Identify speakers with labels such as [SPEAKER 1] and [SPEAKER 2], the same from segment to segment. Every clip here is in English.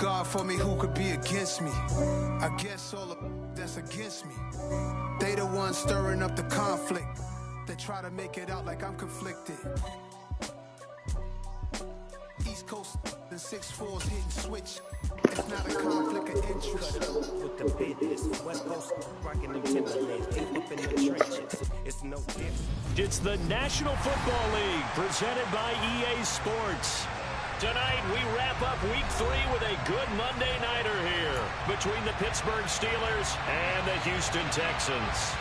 [SPEAKER 1] God for me, who could be against me? I guess all of that's against me. They the ones stirring up the conflict. They try to make it out like I'm conflicted. East Coast, the 6'4's hitting switch. It's not a conflict of interest.
[SPEAKER 2] With the business, West Coast rocking them Timberlands, deep up in the trenches. It's no different.
[SPEAKER 3] It's the National Football League presented by EA Sports. Tonight we wrap up Week 3 with a good Monday nighter here between the Pittsburgh Steelers and the Houston Texans.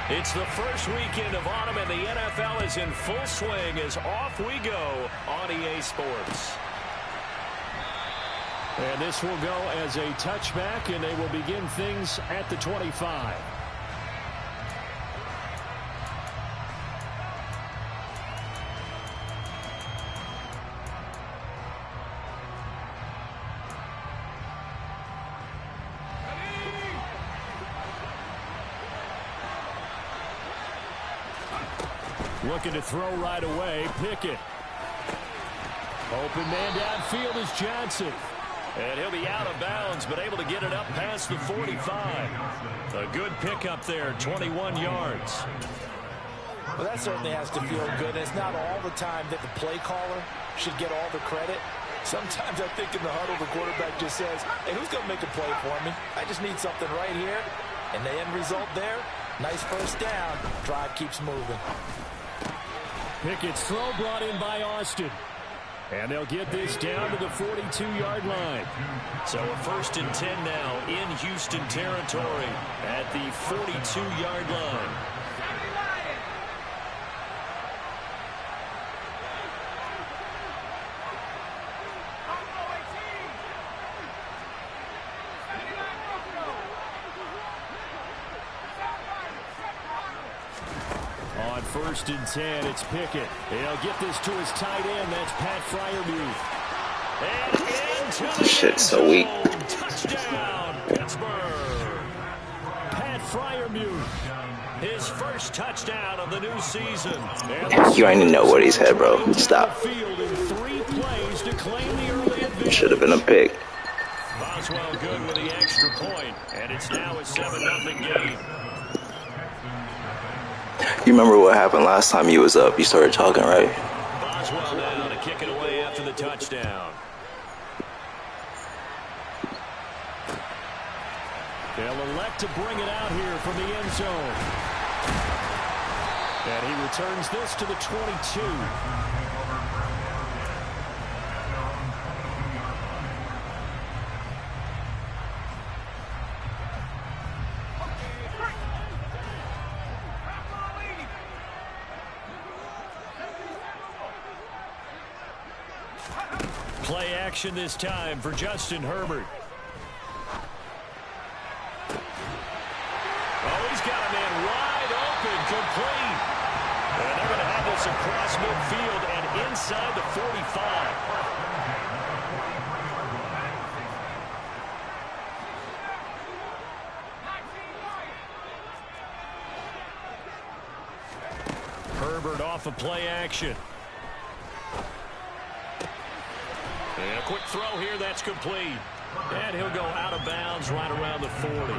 [SPEAKER 3] It's the first weekend of autumn, and the NFL is in full swing as off we go on EA Sports. And this will go as a touchback, and they will begin things at the 25. Looking to throw right away. Pickett. Open man downfield is Johnson. And he'll be out of bounds, but able to get it up past the 45. A good pickup there, 21 yards.
[SPEAKER 4] Well, that certainly has to feel good. It's not all the time that the play caller should get all the credit. Sometimes I think in the huddle, the quarterback just says, hey, who's going to make a play for me? I just need something right here. And the end result there, nice first down. Drive keeps moving.
[SPEAKER 3] Pickett's throw brought in by Austin. And they'll get this down to the 42-yard line. So a 1st and 10 now in Houston territory at the 42-yard line. On 1st and 10, it's Pickett. He'll get this to his tight end. That's Pat Freiermuth. And into the
[SPEAKER 5] shit's so weak.
[SPEAKER 3] Touchdown, Pittsburgh. Pat Freiermuth. His first touchdown of the new season.
[SPEAKER 5] You ain't even know what he's had, bro. Stop.
[SPEAKER 3] Field in 3 plays to claim the early advantage.
[SPEAKER 5] Should have been a pick.
[SPEAKER 3] Boswell good with the extra point, and it's now a 7-0 game.
[SPEAKER 5] You remember what happened last time you was up? You started talking, right?
[SPEAKER 3] Boswell now to kick it away after the touchdown. They'll elect to bring it out here from the end zone. And he returns this to the 22. Play action this time for Justin Herbert. Oh, he's got a man wide open, complete. And they're going to have this across midfield and inside the 45. Herbert off of play action. And a quick throw here, that's complete. And he'll go out of bounds right around the 40.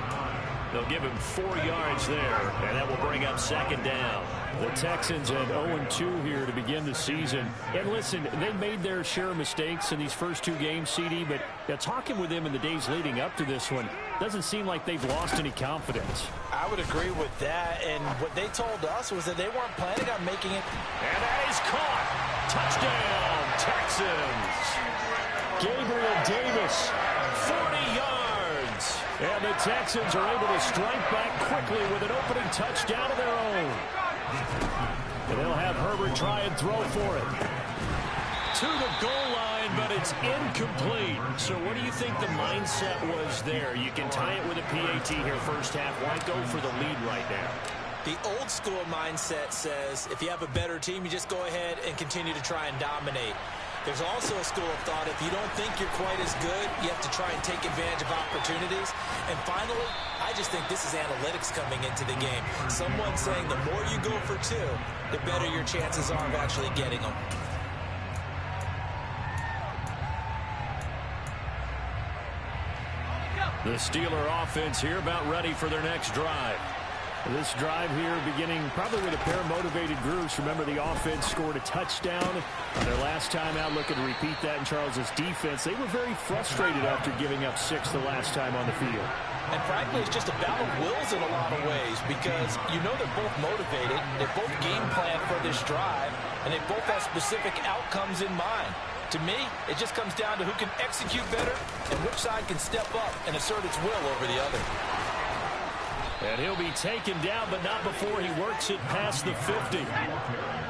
[SPEAKER 3] They'll give him 4 yards there, and that will bring up 2nd down. The Texans at 0-2 here to begin the season. And listen, they made their share of mistakes in these first 2 games, CD, but talking with them in the days leading up to this one, doesn't seem like they've lost any confidence.
[SPEAKER 4] I would agree with that, and what they told us was that they weren't planning on making it.
[SPEAKER 3] And that is caught. Touchdown, Texans. Gabriel Davis, 40 yards. And the Texans are able to strike back quickly with an opening touchdown of their own. And they'll have Herbert try and throw for it. To the goal line line, but it's incomplete. So what do you think the mindset was there? You can tie it with a PAT here first half. Why go for the lead right now?
[SPEAKER 4] The old school mindset says if you have a better team, you just go ahead and continue to try and dominate. There's also a school of thought, if you don't think you're quite as good, you have to try and take advantage of opportunities. And finally, I just think this is analytics coming into the game. Someone saying the more you go for two, the better your chances are of actually getting them.
[SPEAKER 3] The Steeler offense here about ready for their next drive. This drive here beginning probably with a pair of motivated groups. Remember, the offense scored a touchdown on their last time out. Looking to repeat that in Charles's defense. They were very frustrated after giving up 6 the last time on the field.
[SPEAKER 4] And frankly, it's just a battle of wills in a lot of ways because you know they're both motivated. They both game plan for this drive, and they both have specific outcomes in mind. To me, it just comes down to who can execute better and which side can step up and assert its will over the other.
[SPEAKER 3] And he'll be taken down, but not before he works it past the 50.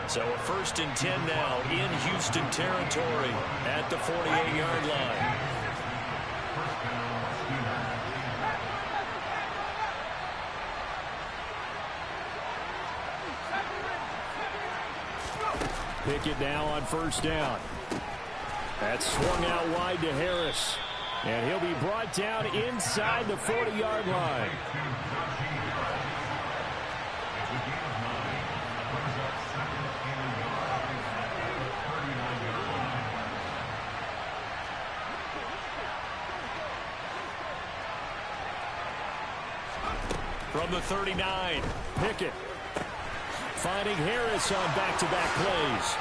[SPEAKER 3] So a 1st and 10 now in Houston territory at the 48-yard line. Pickett now on 1st down. That's swung out wide to Harris. And he'll be brought down inside the 40-yard line. From the 39, Pickett finding Harris on back-to-back plays.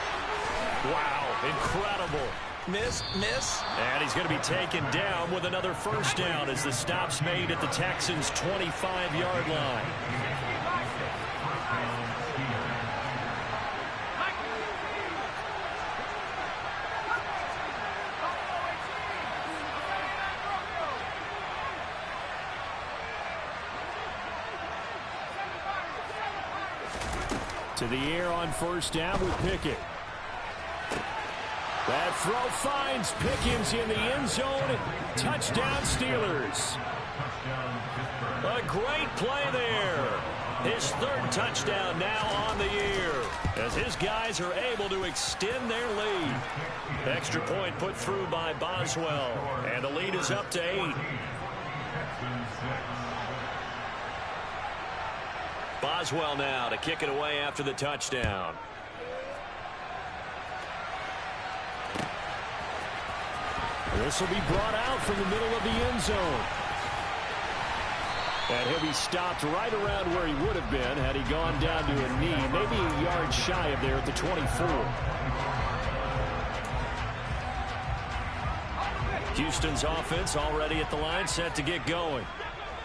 [SPEAKER 3] Wow, incredible.
[SPEAKER 4] Miss.
[SPEAKER 3] And he's going to be taken down with another 1st down as the stop's made at the Texans' 25-yard line. To the air on 1st down with Pickett. That throw finds Pickens in the end zone. Touchdown, Steelers. A great play there. His 3rd touchdown now on the year as his guys are able to extend their lead. Extra point put through by Boswell, and the lead is up to 8. Boswell now to kick it away after the touchdown. This will be brought out from the middle of the end zone. And he'll be stopped right around where he would have been had he gone down to a knee, maybe a yard shy of there at the 24. Houston's offense already at the line, set to get going.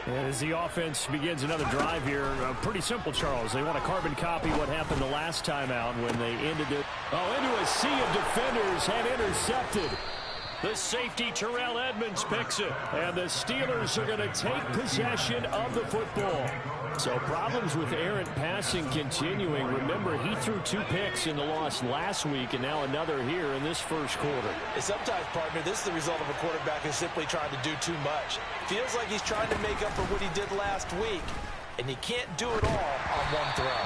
[SPEAKER 3] And as the offense begins another drive here, pretty simple, Charles. They want to carbon copy what happened the last time out when they ended it. Oh, into a sea of defenders and intercepted. The safety, Terrell Edmonds, picks it. And the Steelers are going to take possession of the football. So problems with errant passing continuing. Remember, he threw 2 picks in the loss last week, and now another here in this first quarter.
[SPEAKER 4] And sometimes, partner, this is the result of a quarterback who's simply trying to do too much. Feels like he's trying to make up for what he did last week, and he can't do it all on one throw.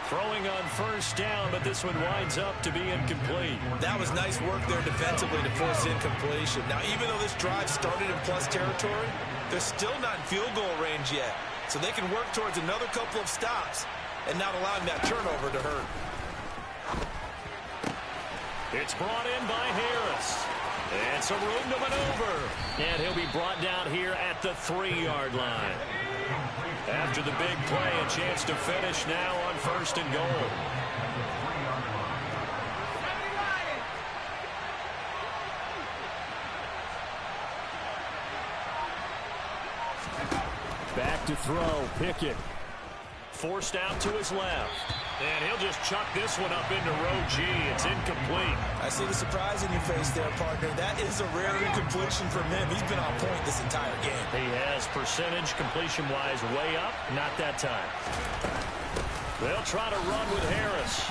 [SPEAKER 3] Throwing on 1st down, but this one winds up to be incomplete.
[SPEAKER 4] That was nice work there defensively to force incompletion. Now, even though this drive started in plus territory, they're still not in field goal range yet. So they can work towards another couple of stops and not allowing that turnover to hurt.
[SPEAKER 3] It's brought in by Harris. And some room to maneuver. And he'll be brought down here at the 3-yard line. After the big play, a chance to finish now on 1st and goal. Back to throw, Pickett. Forced out to his left. And he'll just chuck this one up into row G. It's incomplete.
[SPEAKER 4] I see the surprise in your face there, partner. That is a rare incompletion from him. He's been on point this entire game.
[SPEAKER 3] He has percentage completion-wise way up. Not that time. They'll try to run with Harris.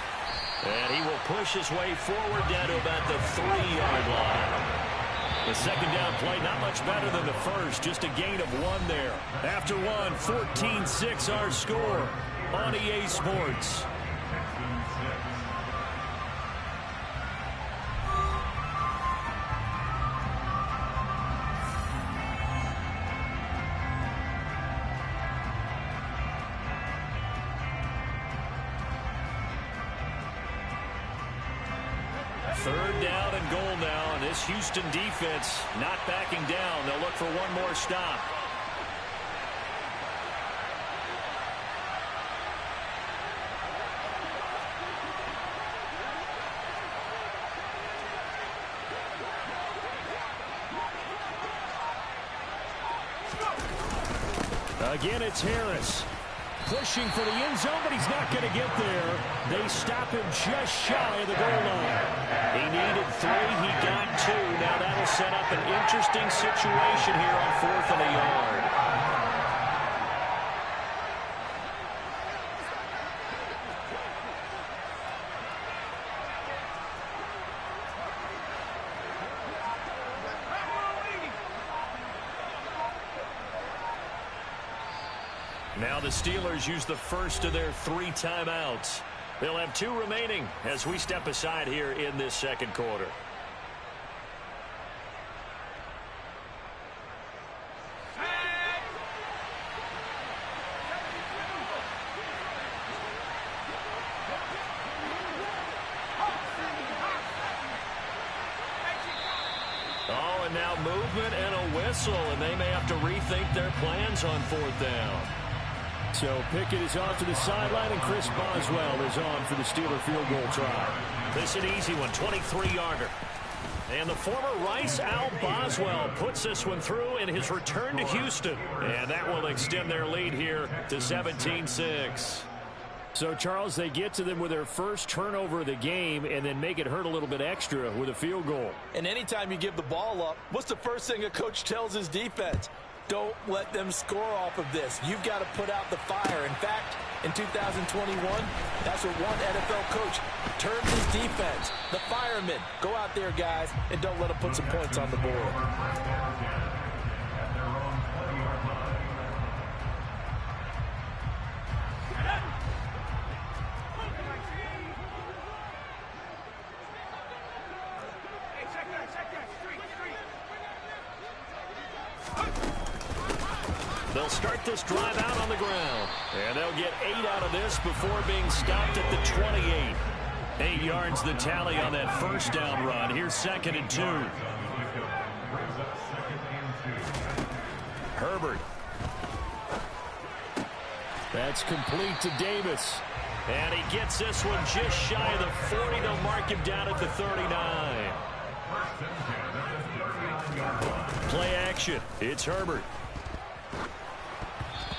[SPEAKER 3] And he will push his way forward down to about the 3-yard line. The second down play, not much better than the first, just a gain of 1 there. After one, 14-6 our score on EA Sports. Third down and goal now, and this Houston defense not backing down. They'll look for one more stop. Again, it's Harris. Pushing for the end zone, but he's not going to get there. They stop him just shy of the goal line. He needed 3. He got 2. Now that'll set up an interesting situation here on 4th and a yard. Now the Steelers use the first of their 3 timeouts. They'll have 2 remaining as we step aside here in this second quarter. Oh, and now movement and a whistle, and they may have to rethink their plans on 4th down. So Pickett is off to the sideline, and Chris Boswell is on for the Steeler field goal try. This is an easy one, 23-yarder. And the former Rice Al Boswell puts this one through in his return to Houston. And that will extend their lead here to 17-6. So, Charles, they get to them with their first turnover of the game and then make it hurt a little bit extra with a field goal. And anytime you give the ball up, what's the first thing a coach tells his defense? Don't let them score off of this. You've got to put out the fire. In fact, in 2021, that's what one NFL coach termed his defense. The firemen. Go out there, guys, and don't let them put some points on the board. They'll start this drive out on the ground. And they'll get 8 out of this before being stopped at the 28. 8 yards the tally on that first down run. Here's 2nd and 2. Herbert. That's complete to Davis. And he gets this one just shy of the 40. They'll mark him down at the 39. Play action. It's Herbert.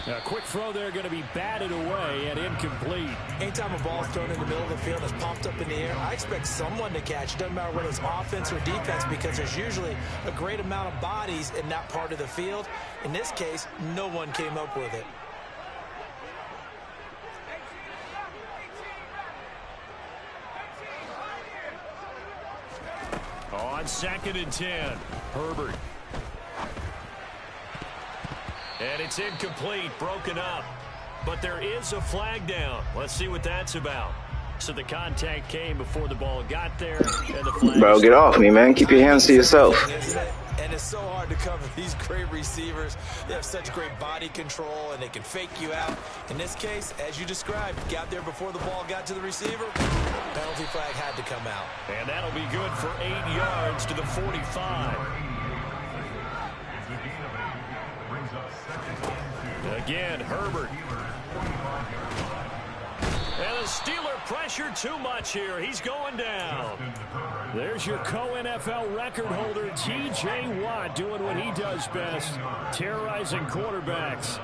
[SPEAKER 3] A quick throw there going to be batted away and incomplete. Anytime a ball's thrown in the middle of the field and it's popped up in the air, I expect someone to catch. It doesn't matter whether it's offense or defense, because there's usually a great amount of bodies in that part of the field. In this case, no one came up with it. On 2nd and 10, Herbert. And it's incomplete, broken up. But there is a flag down. Let's see what that's about. So the contact came before the ball got there. And the flag.
[SPEAKER 5] Bro, get off me, man. Keep your hands to yourself.
[SPEAKER 4] And it's so hard to cover these great receivers. They have such great body control, and they can fake you out. In this case, as you described, got there before the ball got to the receiver. Penalty flag had to come out.
[SPEAKER 3] And that'll be good for 8 yards to the 45. Again, Herbert. And the Steeler pressure too much here. He's going down. There's your co-NFL record holder, T.J. Watt, doing what he does best, terrorizing quarterbacks.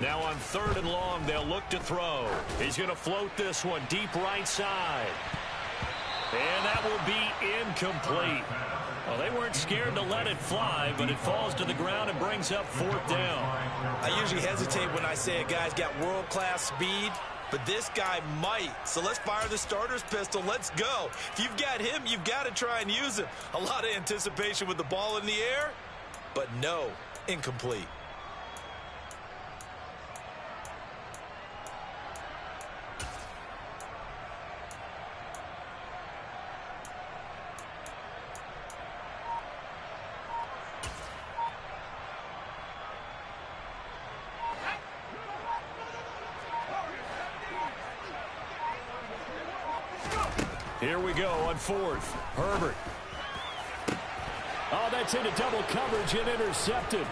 [SPEAKER 3] Now on 3rd and long, they'll look to throw. He's going to float this one deep right side. And that will be incomplete. Well, they weren't scared to let it fly, but it falls to the ground and brings up 4th down.
[SPEAKER 4] I usually hesitate when I say a guy's got world-class speed. but this guy might. So let's fire the starter's pistol. Let's go. If you've got him, you've got to try and use him. A lot of anticipation with the ball in the air, but no, incomplete.
[SPEAKER 3] Here we go on fourth. Herbert. Oh, that's into double coverage and intercepted.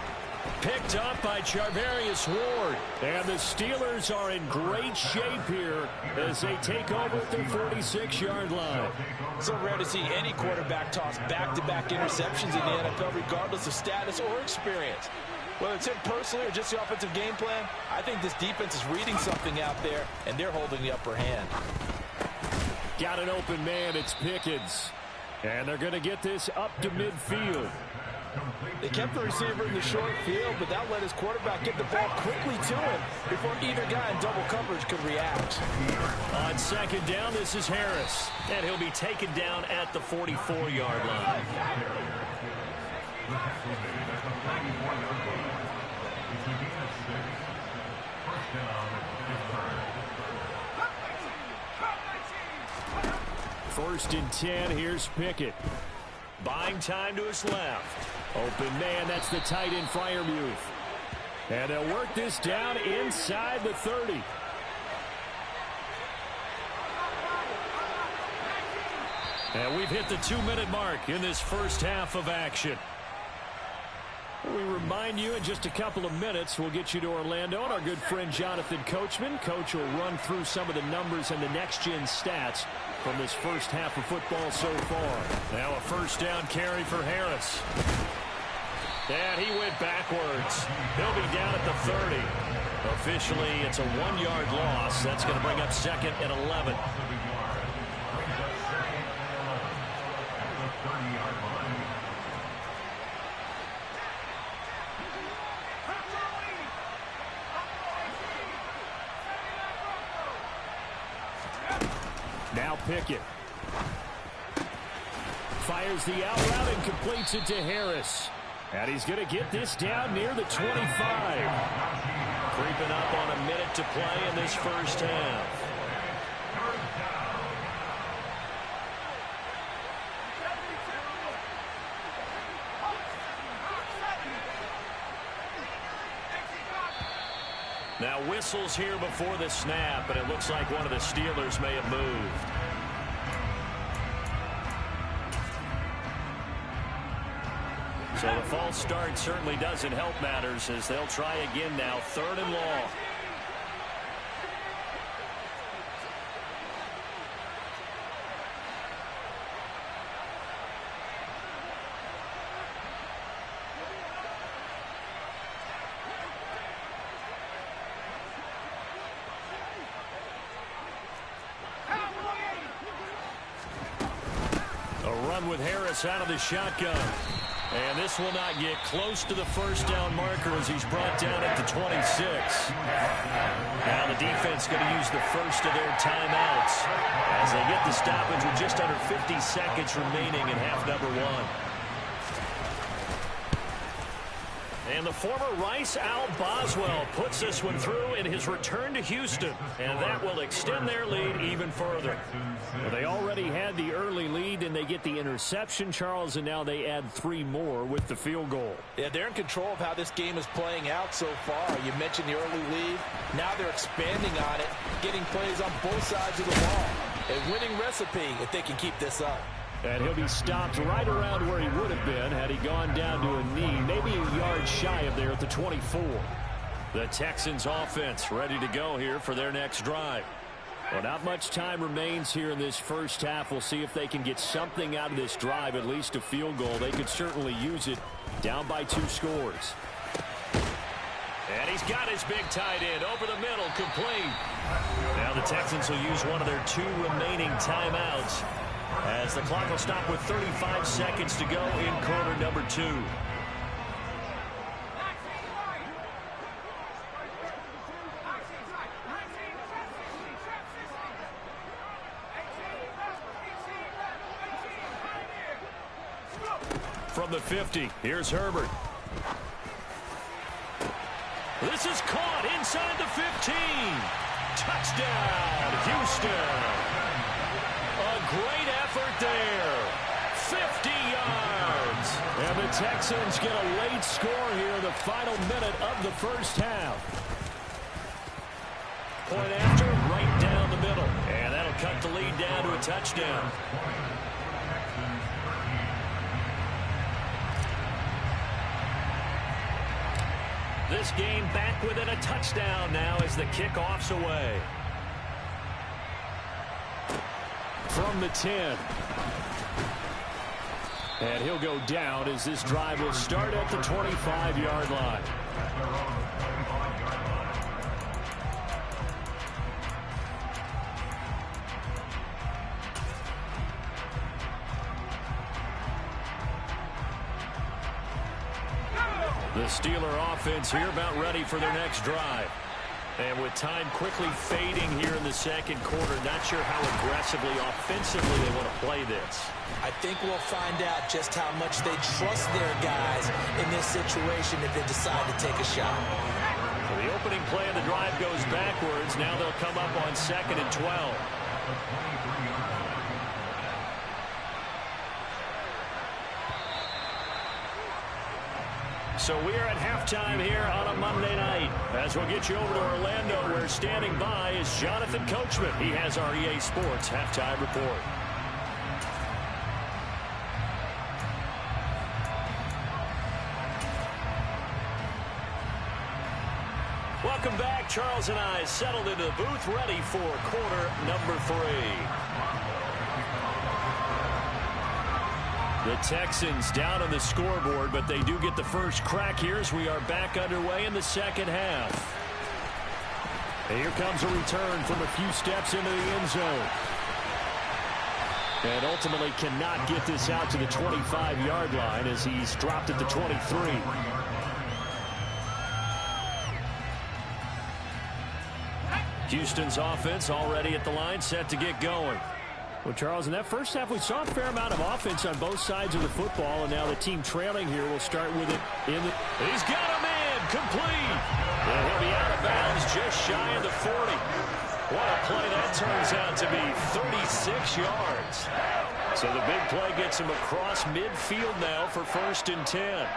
[SPEAKER 3] Picked up by Charvarius Ward. And the Steelers are in great shape here as they take over at their 46-yard line.
[SPEAKER 4] So rare to see any quarterback toss back-to-back interceptions in the NFL, regardless of status or experience. Whether it's him personally or just the offensive game plan, I think this defense is reading something out there, and they're holding the upper hand.
[SPEAKER 3] Got an open man, it's Pickens. And they're going to get this up to midfield.
[SPEAKER 4] They kept the receiver in the short field, but that let his quarterback get the ball quickly to him before either guy in double coverage could react.
[SPEAKER 3] On second down, this is Harris. And he'll be taken down at the 44-yard line. First and 10, here's Pickett. Buying time to his left. Open man, that's the tight end Freiermuth. And they'll work this down inside the 30. And we've hit the 2-minute mark in this first half of action. We remind you in just a couple of minutes, we'll get you to Orlando and our good friend Jonathan Coachman. Coach will run through some of the numbers and the next-gen stats from this first half of football so far. Now a first down carry for Harris. And he went backwards. He'll be down at the 30. Officially, it's a 1-yard loss. That's going to bring up second and 11. Now Pickett. Fires the out route and completes it to Harris. And he's going to get this down near the 25. Creeping up on a minute to play in this first half. Now whistles here before the snap, and it looks like one of the Steelers may have moved. So the false start certainly doesn't help matters as they'll try again now, third and long. With Harris out of the shotgun. And this will not get close to the first down marker as he's brought down at the 26. Now the defense going to use the first of their timeouts as they get the stoppage with just under 50 seconds remaining in half number one. And the former Rice Al Boswell puts this one through in his return to Houston. And that will extend their lead even further. Well, they already had the early lead, and they get the interception, Charles, and now they add 3 more with the field goal.
[SPEAKER 4] Yeah, they're in control of how this game is playing out so far. You mentioned the early lead. Now they're expanding on it, getting plays on both sides of the ball. A winning recipe if they can keep this up.
[SPEAKER 3] And he'll be stopped right around where he would have been had he gone down to a knee, maybe a yard shy of there at the 24. The Texans offense ready to go here for their next drive. Well, not much time remains here in this first half. We'll see if they can get something out of this drive, at least a field goal. They could certainly use it down by 2 scores. And he's got his big tight end over the middle, complete. Now the Texans will use one of their 2 remaining timeouts as the clock will stop with 35 seconds to go in quarter number 2. from the 50. Here's Herbert. This is caught inside the 15. Touchdown, Houston. A great effort there. 50 yards. And the Texans get a late score here in the final minute of the first half. Point after, right down the middle. And that'll cut the lead down to a touchdown. This game back within a touchdown now as the kickoff's away. From the 10. And he'll go down as this drive will start at the 25-yard line. The Steeler offense here about ready for their next drive. And with time quickly fading here in the second quarter, not sure how aggressively, offensively they want to play this.
[SPEAKER 4] I think we'll find out just how much they trust their guys in this situation if they decide to take a shot.
[SPEAKER 3] So the opening play of the drive goes backwards. Now they'll come up on 2nd and 12. So we are at halftime here on a Monday night. As we'll get you over to Orlando, where standing by is Jonathan Coachman. He has our EA Sports halftime report. Welcome back. Charles and I settled into the booth, ready for quarter number 3. The Texans down on the scoreboard, but they do get the first crack here as we are back underway in the second half. And here comes a return from a few steps into the end zone. And ultimately cannot get this out to the 25-yard line as he's dropped at the 23. Houston's offense already at the line, set to get going. Well, Charles, in that first half, we saw a fair amount of offense on both sides of the football, and now the team trailing here will start with it in the... He's got a man, complete! And he'll be out of bounds just shy of the 40. What a play that turns out to be, 36 yards. So the big play gets him across midfield now for 1st and 10.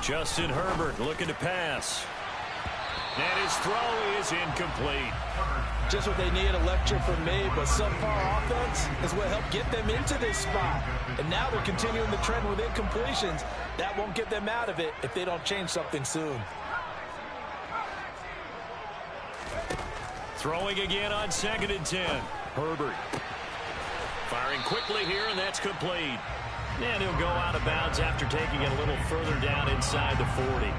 [SPEAKER 3] Justin Herbert looking to pass. And his throw is incomplete.
[SPEAKER 4] Just what they need, a lecture from me, but subpar offense is what helped get them into this spot. And now they're continuing the trend with incompletions. That won't get them out of it if they don't change something soon.
[SPEAKER 3] Throwing again on 2nd and 10. Herbert firing quickly here, and that's complete. And he'll go out of bounds after taking it a little further down inside the 40.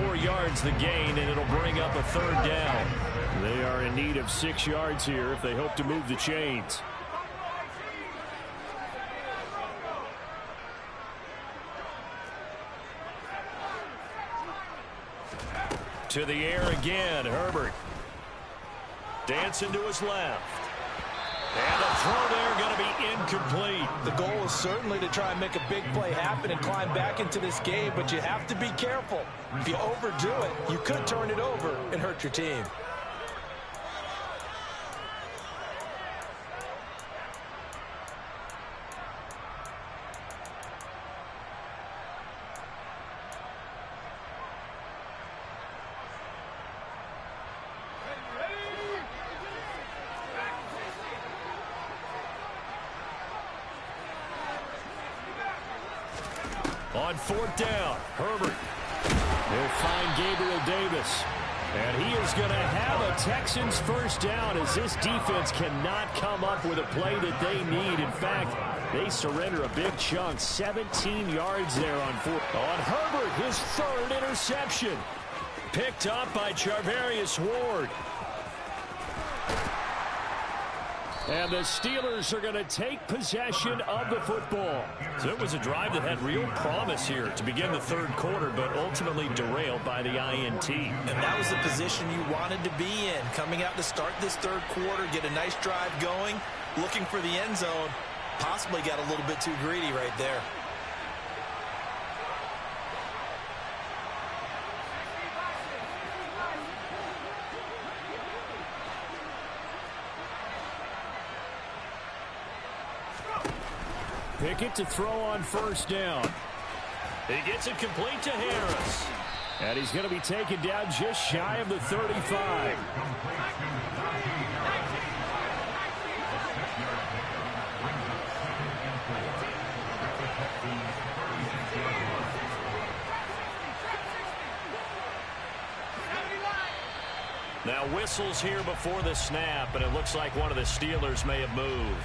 [SPEAKER 3] 4 yards the gain, and it'll bring up a 3rd down. They are in need of 6 yards here if they hope to move the chains. To the air again, Herbert. Dancing to his left. And the throw there going to be incomplete.
[SPEAKER 4] The goal is certainly to try and make a big play happen and climb back into this game, but you have to be careful. If you overdo it, you could turn it over and hurt your team.
[SPEAKER 3] On 4th down, Herbert. They'll find Gabriel Davis. And he is going to have a Texans first down as this defense cannot come up with a play that they need. In fact, they surrender a big chunk, 17 yards there on 4th. On Herbert, his 3rd interception. Picked up by Charvarius Ward. And the Steelers are going to take possession of the football. So it was a drive that had real promise here to begin the third quarter, but ultimately derailed by the INT.
[SPEAKER 4] And that was the position you wanted to be in. Coming out to start this third quarter, get a nice drive going, looking for the end zone. Possibly got a little bit too greedy right there.
[SPEAKER 3] Pickett to throw on first down. He gets it complete to Harris. And he's going to be taken down just shy of the 35. Now whistles here before the snap, and it looks like one of the Steelers may have moved.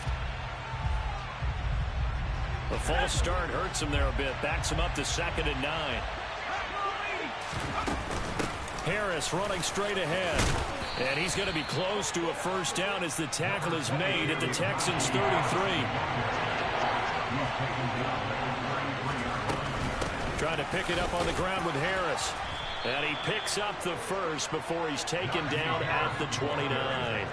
[SPEAKER 3] The false start hurts him there a bit. Backs him up to 2nd and 9. Harris running straight ahead. And he's going to be close to a first down as the tackle is made at the Texans' 33. Trying to pick it up on the ground with Harris. And he picks up the first before he's taken down at the 29.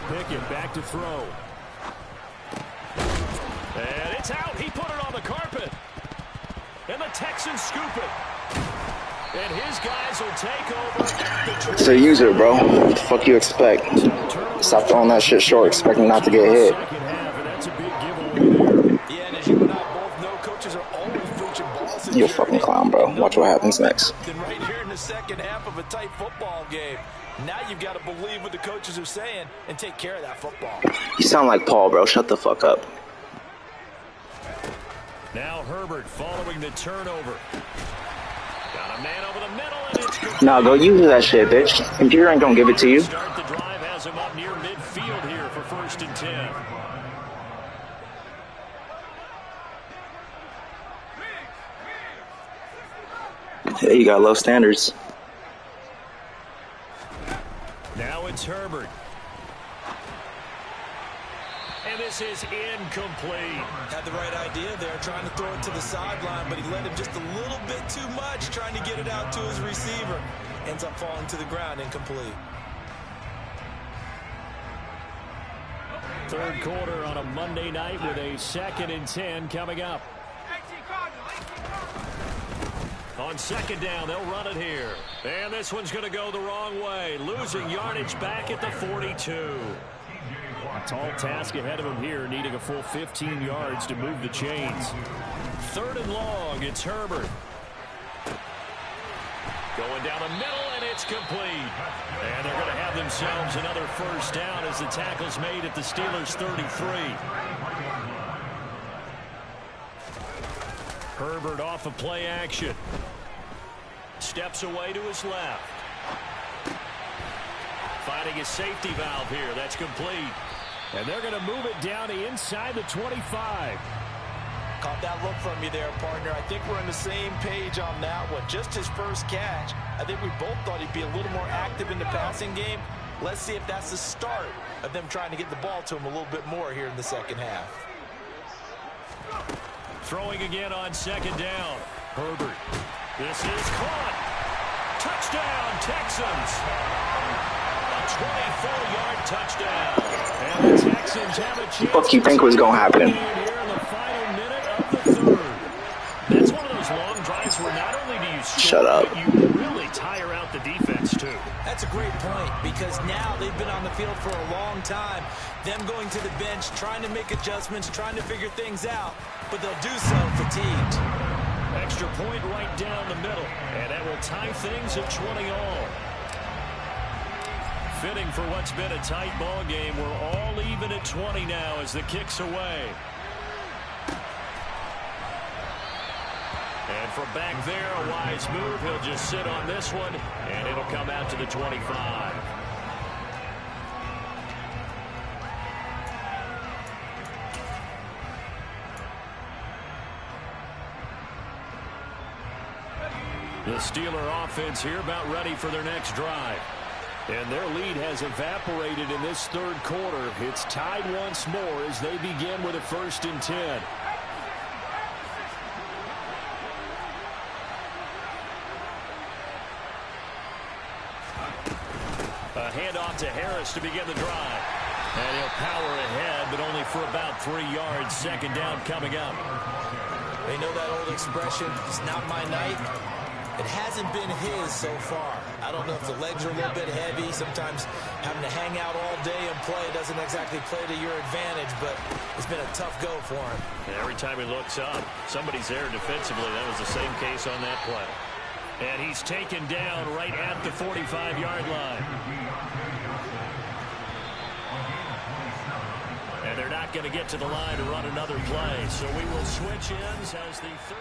[SPEAKER 3] Pickett back to throw. And it's out. He put it on the carpet. And the Texans scoop it. And his guys will take over.
[SPEAKER 5] It's a user, bro. What the fuck you expect? Stop throwing that shit short, expecting not to get hit.
[SPEAKER 4] Yeah, and as you and I both know, coaches are always preaching balls.
[SPEAKER 5] You're a fucking clown, bro. Watch what happens next.
[SPEAKER 4] Then right here in the second half of a tight football game, now you've got to believe what the coaches are saying and take care of that football.
[SPEAKER 5] You sound like Paul, bro. Shut the fuck up.
[SPEAKER 3] Now Herbert following the turnover. Got a man over the middle, and it's good.
[SPEAKER 5] Nah, go use that shit, bitch. Computer ain't gonna give it to you.
[SPEAKER 3] Start the drive has him up near midfield here for 1st and 10.
[SPEAKER 5] Yeah, you got low standards.
[SPEAKER 3] Now it's Herbert. And this is incomplete.
[SPEAKER 4] Had the right idea there, trying to throw it to the sideline, but he let him just a little bit too much, trying to get it out to his receiver. Ends up falling to the ground, incomplete.
[SPEAKER 3] Third quarter on a Monday night with a 2nd and 10 coming up. On 2nd down, they'll run it here. And this one's going to go the wrong way. Losing yardage back at the 42. A tall task ahead of him here, needing a full 15 yards to move the chains. 3rd and long, it's Herbert. Going down the middle, and it's complete. And they're going to have themselves another first down as the tackle's made at the Steelers' 33. Herbert off of play action. Steps away to his left. Finding his safety valve here. That's complete. And they're going to move it down to inside the 25.
[SPEAKER 4] Caught that look from you there, partner. I think we're on the same page on that one. Just his first catch. I think we both thought he'd be a little more active in the passing game. Let's see if that's the start of them trying to get the ball to him a little bit more here in the second half.
[SPEAKER 3] Throwing again on 2nd down. Herbert. This is caught. Touchdown, Texans. A 24-yard touchdown. And the Texans have a chance.
[SPEAKER 5] What do you think was going to happen?
[SPEAKER 3] Here in the final minute of the 3rd. That's one of those long drives where not only do you
[SPEAKER 5] Shut up.
[SPEAKER 3] but you really tire out the defense, too.
[SPEAKER 4] That's a great point, because now they've been on the field for a long time. Them going to the bench, trying to make adjustments, trying to figure things out, but they'll do so fatigued.
[SPEAKER 3] Extra point right down the middle, and that will tie things at 20 all. Fitting for what's been a tight ball game. We're all even at 20 now as the kick's away. And from back there, a wise move. He'll just sit on this one, and it'll come out to the 25. The Steeler offense here about ready for their next drive. And their lead has evaporated in this third quarter. It's tied once more as they begin with a 1st and 10. A handoff to Harris to begin the drive. And he'll power ahead, but only for about 3 yards. 2nd down coming up.
[SPEAKER 4] They know that old expression, it's not my night. It hasn't been his so far. I don't know if the legs are a little bit heavy. Sometimes having to hang out all day and play doesn't exactly play to your advantage, but it's been a tough go for him.
[SPEAKER 3] And every time he looks up, somebody's there defensively. That was the same case on that play. And he's taken down right at the 45-yard line. And they're not going to get to the line to run another play. So we will switch ends as the third.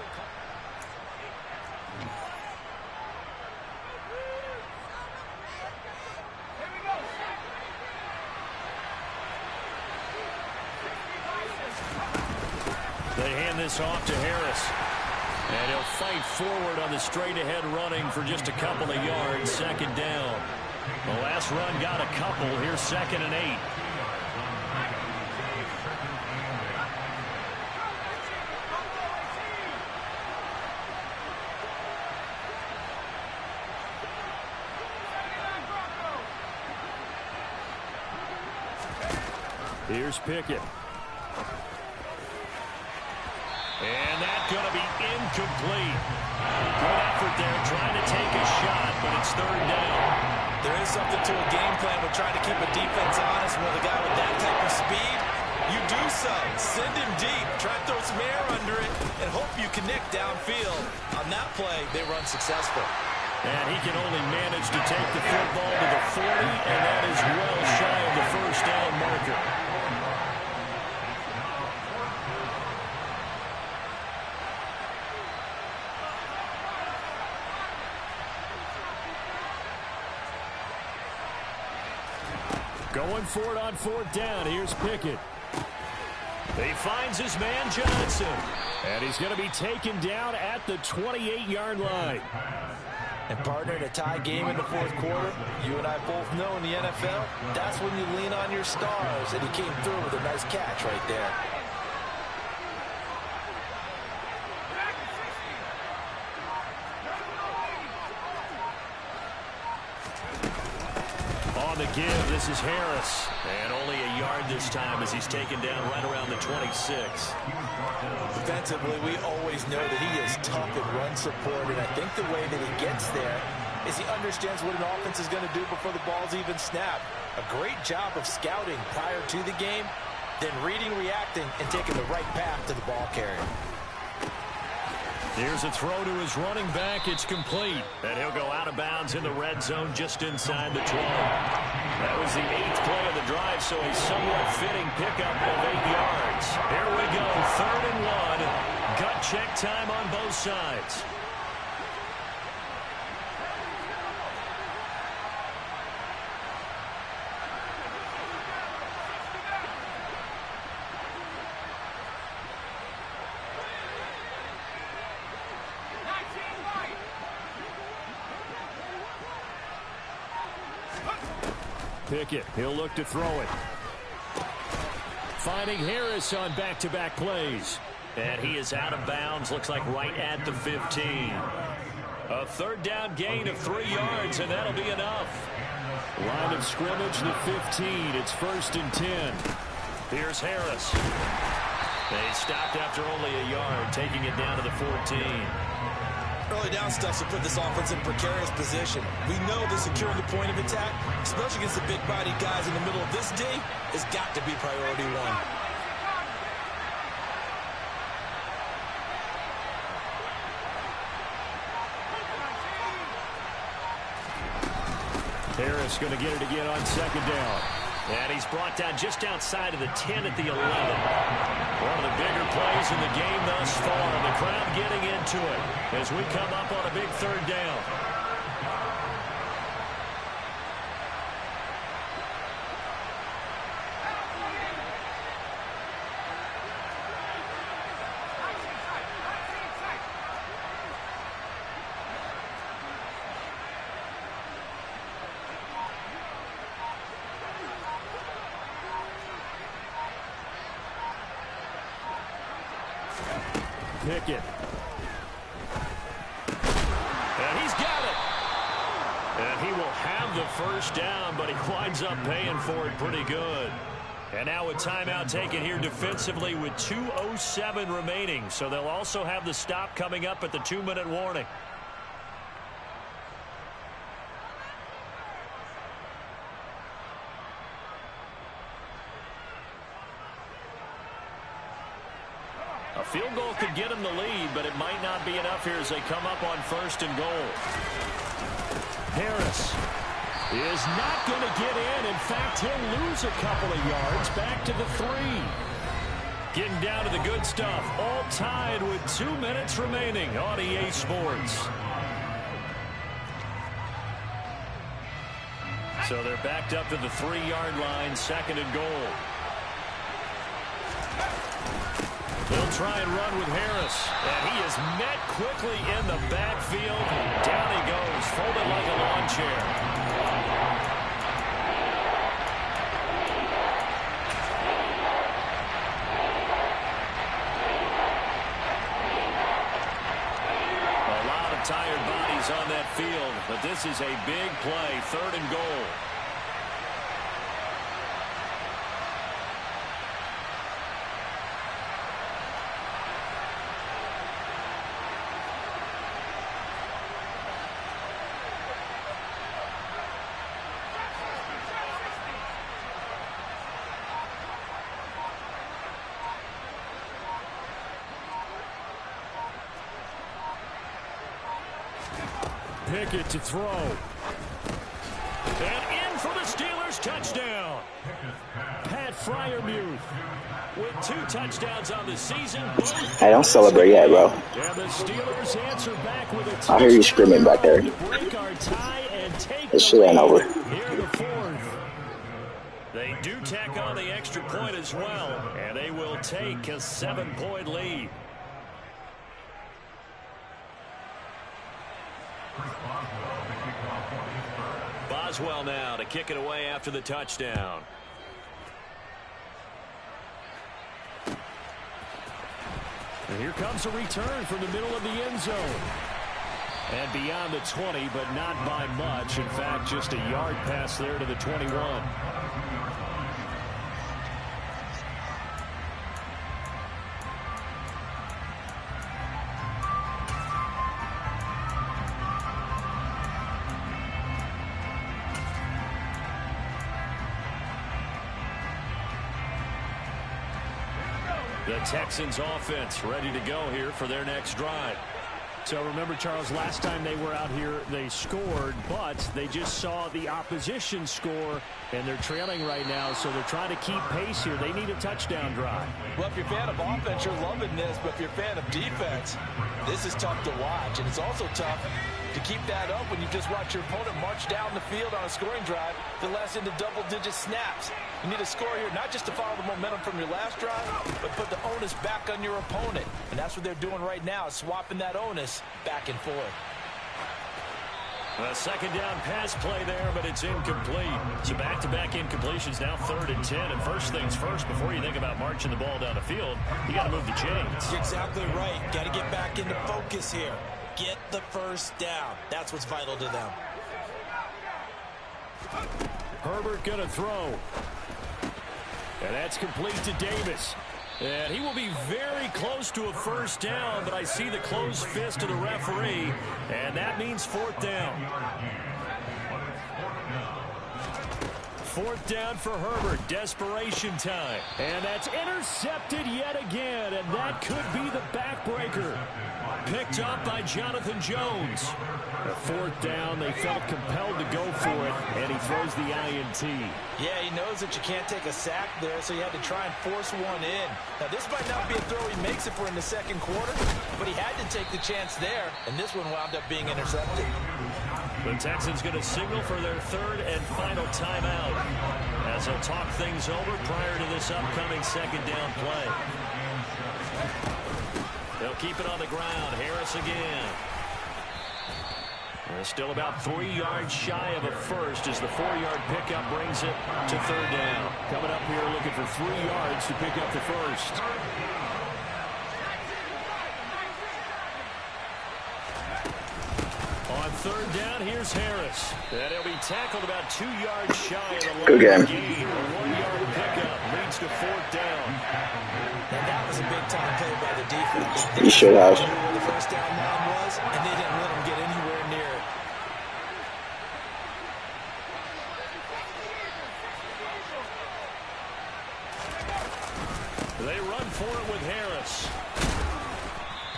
[SPEAKER 3] They hand this off to Harris. And he'll fight forward on the straight-ahead running for just a couple of yards. 2nd down. The last run got a couple. Here's 2nd and 8. Here's Pickett. And that's going to be incomplete. Good effort there, trying to take a shot, but it's 3rd down.
[SPEAKER 4] There is something to a game plan with trying to keep a defense honest with a guy with that type of speed. You do so. Send him deep. Try to throw some air under it and hope you connect downfield. On that play, they run successful.
[SPEAKER 3] And he can only manage to take the football to the 40, and that is well shy of the 1st down marker. Going for it on 4th down. Here's Pickett. He finds his man Johnson. And he's going to be taken down at the 28-yard line.
[SPEAKER 4] And partner, in a tie game in the 4th quarter, you and I both know in the NFL, that's when you lean on your stars. And he came through with a nice catch right there.
[SPEAKER 3] On the give, this is Harris. And only a yard this time as he's taken down right around the 26.
[SPEAKER 4] Defensively, we always know that he is tough in run support, and I think the way that he gets there is he understands what an offense is going to do before the ball's even snapped. A great job of scouting prior to the game, then reading, reacting, and taking the right path to the ball carrier.
[SPEAKER 3] Here's a throw to his running back. It's complete. And he'll go out of bounds in the red zone just inside the 12. That was the 8th play of the drive, so a somewhat fitting pickup of 8 yards. Here we go, 3rd and 1. Gut check time on both sides. Pickett, he'll look to throw it. Finding Harris on back-to-back plays. And he is out of bounds, looks like right at the 15. A 3rd down gain of 3 yards, and that'll be enough. Line of scrimmage, the 15. It's 1st and 10. Here's Harris. They stopped after only a yard, taking it down to the 14.
[SPEAKER 4] Early down stuff to put this offense in a precarious position. We know that securing the point of attack, especially against the big-bodied guys in the middle of this D, has got to be priority 1.
[SPEAKER 3] Harris going to get it again on 2nd down. And he's brought down just outside of the 10 at the 11. One of the bigger plays in the game thus far. The crowd getting into it as we come up on a big 3rd down. Pickett. And he's got it. And he will have the first down, but he winds up paying for it pretty good. And now a timeout taken here defensively with 2:07 remaining. So they'll also have the stop coming up at the 2-minute warning. A field goal could get him the lead, but it might not be enough here as they come up on 1st and goal. Harris is not going to get in. In fact, he'll lose a couple of yards back to the 3. Getting down to the good stuff. All tied with 2 minutes remaining on EA Sports. So they're backed up to the 3-yard line, 2nd and goal. They'll try and run with Harris. And he is met quickly in the backfield. Down he goes, folded like a lawn chair. A lot of tired bodies on that field, but this is a big play, 3rd and goal. Pickett to throw. And in for the Steelers, touchdown. Pat Freiermuth with 2 touchdowns on the season.
[SPEAKER 5] Hey, don't celebrate yet, bro.
[SPEAKER 3] And the Steelers answer back with a
[SPEAKER 5] I hear you screaming back there.
[SPEAKER 3] break our tie and take
[SPEAKER 5] This shit ain't over.
[SPEAKER 3] Here the 4th. They do tack on the extra point as well, and they will take a 7-point lead. Boswell now to kick it away after the touchdown. And here comes a return from the middle of the end zone. And beyond the 20, but not by much. In fact, just a yard pass there to the 21. The Texans offense ready to go here for their next drive. So remember, Charles, last time they were out here, they scored, but they just saw the opposition score, and they're trailing right now, so they're trying to keep pace here. They need a touchdown drive.
[SPEAKER 4] Well, if you're a fan of offense, you're loving this, but if you're a fan of defense, this is tough to watch, and it's also tough to keep that up when you just watch your opponent march down the field on a scoring drive to last into double-digit snaps. You need a score here, not just to follow the momentum from your last drive, but put the onus back on your opponent. And that's what they're doing right now, swapping that onus back and forth.
[SPEAKER 3] A 2nd down pass play there, but it's incomplete. So back-to-back incompletions, now 3rd and 10. And first things first, before you think about marching the ball down the field, you got to move the chains.
[SPEAKER 6] You're exactly right. Got to get back into focus here. Get the first down. That's what's vital to them.
[SPEAKER 3] Herbert going to throw. And that's complete to Davis. And he will be very close to a first down, but I see the closed fist of the referee, and that means 4th down. 4th down for Herbert. Desperation time. And that's intercepted yet again, and that could be the backbreaker. Picked up by Jonathan Jones. A 4th down, they felt compelled to go for it, and he throws the INT.
[SPEAKER 6] Yeah, he knows that you can't take a sack there, so he had to try and force one in. Now, this might not be a throw he makes if we're in the 2nd quarter, but he had to take the chance there, and this one wound up being intercepted.
[SPEAKER 3] The Texans going to signal for their 3rd and final timeout as they'll talk things over prior to this upcoming 2nd down play. They'll keep it on the ground. Harris again. They're still about 3 yards shy of a first as the 4-yard pickup brings it to 3rd down. Coming up here looking for 3 yards to pick up the first. third down, here's Harris. And he'll be tackled about 2 yards shy of the line.
[SPEAKER 5] Good game.
[SPEAKER 3] A 1-yard pickup leads to fourth down.
[SPEAKER 6] And that was a big-time play by the defense.
[SPEAKER 5] You should have.
[SPEAKER 6] They knew where the first down line was, and they didn't let him get anywhere near it.
[SPEAKER 3] They run for it with Harris.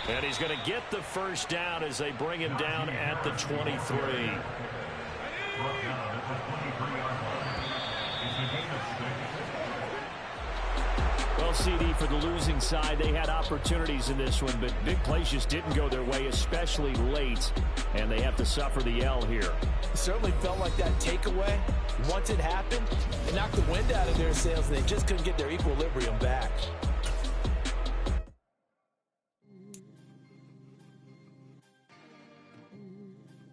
[SPEAKER 3] And he's going to get the first down as they bring him down at the 23. Well, CD, for the losing side, they had opportunities in this one, but big plays just didn't go their way, especially late, and they have to suffer the L here.
[SPEAKER 6] It certainly felt like that takeaway. Once it happened, it knocked the wind out of their sails, and they just couldn't get their equilibrium back.